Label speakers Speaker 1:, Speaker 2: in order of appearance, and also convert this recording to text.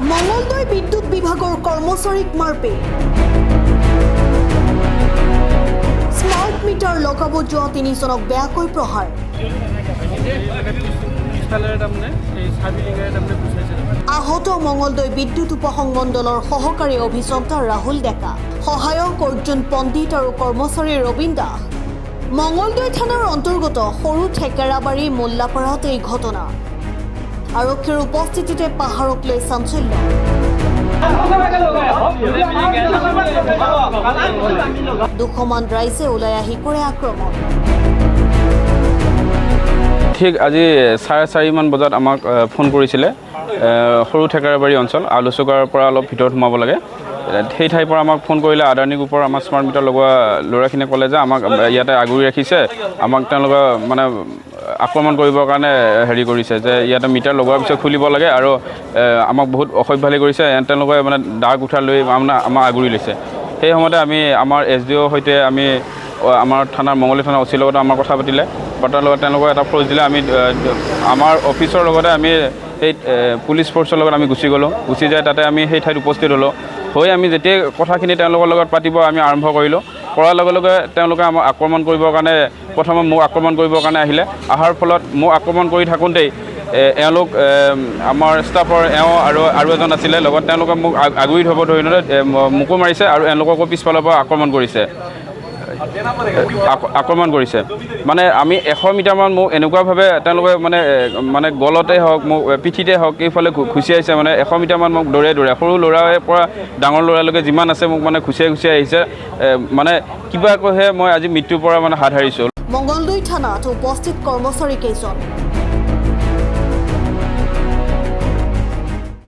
Speaker 1: মঙ্গলদৈ বিদ্যুৎ বিভাগৰ কৰ্মচাৰীক মাৰপিট স্মাৰ্ট মিটাৰ লগাব যোৱা তিনিজনক বেয়াকৈ প্ৰহাৰ আহত মঙ্গলদৈ বিদ্যুৎ উপসংমণ্ডলৰ সহকাৰী অভিযন্তা ৰাহুল ডেকা সহায়ক অৰ্জুন পণ্ডিত আৰু কৰ্মচাৰী ৰবীন দাস মঙ্গলদৈ থানাৰ অন্তৰ্গত সৰু ঠেকেৰাবাৰী মোল্লাপাৰাত এই ঘটনা আৰক্ষীৰ উপস্থিতিতে পাহাৰক লৈ চাঞ্চল্য দুখমান ৰাইজে ওলাই আহি কৰে আক্ৰমণ
Speaker 2: ঠিক আজি 4:30 মান বজাত আমাক ফোন কৰিছিলে সৰু ঠেকেৰাবাৰী অঞ্চল আলুচুকাৰ পৰা অলপ ভিতৰত সোমাব লাগে সেই ঠাইৰ পৰা আমাক ফোন কৰিলে আদানী গ্ৰুপৰ আমাৰ স্মাৰ্ট মিটাৰ লগোৱা ল'ৰাখিনিয়ে ক'লে যে আমাক ইয়াতে আগুৰি ৰাখিছে আমাক তেওঁলোকে মানে আক্ৰমণ কৰিবৰ কাৰণে হেৰি কৰিছে যে ইয়াতে মিটাৰ লগোৱাৰ পিছত খুলিব লাগে আৰু আমাক বহুত অসভ্যালি কৰিছে তেওঁলোকে মানে দাগ উঠাই লৈ আমাৰ আগুৰি লৈছে সেই সময়তে আমি আমাৰ SDO সৈতে আমি আমাৰ থানাৰ মঙ্গলদৈ থানাৰ অচিৰ লগত আমাৰ কথা পাতিলে পতাৰ লগত তেওঁলোকে এটা ফ'ৰ্চ দিলে আমি আমাৰ অফিচৰ লগতে আমি সেই পুলিচ ফ'ৰ্চৰ লগত আমি গুচি গ'লোঁ গুচি যায় তাতে আমি সেই ঠাইত উপস্থিত হ'লোঁ হৈ আমি যেতিয়া কথাখিনি তেওঁলোকৰ লগত পাতিব আমি আৰম্ভ কৰিলোঁ কৰাৰ লগে লগে তেওঁলোকে আমাক আক্ৰমণ কৰিবৰ কাৰণে প্ৰথমে মোক আক্ৰমণ কৰিবৰ কাৰণে আহিলে অহাৰ ফলত মোক আক্ৰমণ কৰি থাকোঁতেই এওঁলোক আমাৰ ষ্টাফৰ আৰু এজন আছিলে লগত তেওঁলোকে মোক আগুৰি ধৰিব ধৰিলে মোকো মাৰিছে আৰু এওঁলোককো পিছফালৰ পৰা আক্ৰমণ কৰিছে মানে আমি 100 মিটাৰমান মোক এনেকুৱাভাৱে তেওঁলোকে মানে গলতে হওক মোক পিঠিতে হওক এইফালে খুচিয়াইছে মানে 100 মিটাৰমান মোক দৌৰাই সৰু ল'ৰাৰ পৰা ডাঙৰ ল'ৰালৈকে যিমান আছে মোক মানে খুচিয়াই আহিছে মানে কিবা কৈহে মই আজি মৃত্যুৰ পৰা মানে হাত সাৰিছোঁ
Speaker 1: মঙ্গলদৈ থানাত উপস্থিত কৰ্মচাৰী কেইজন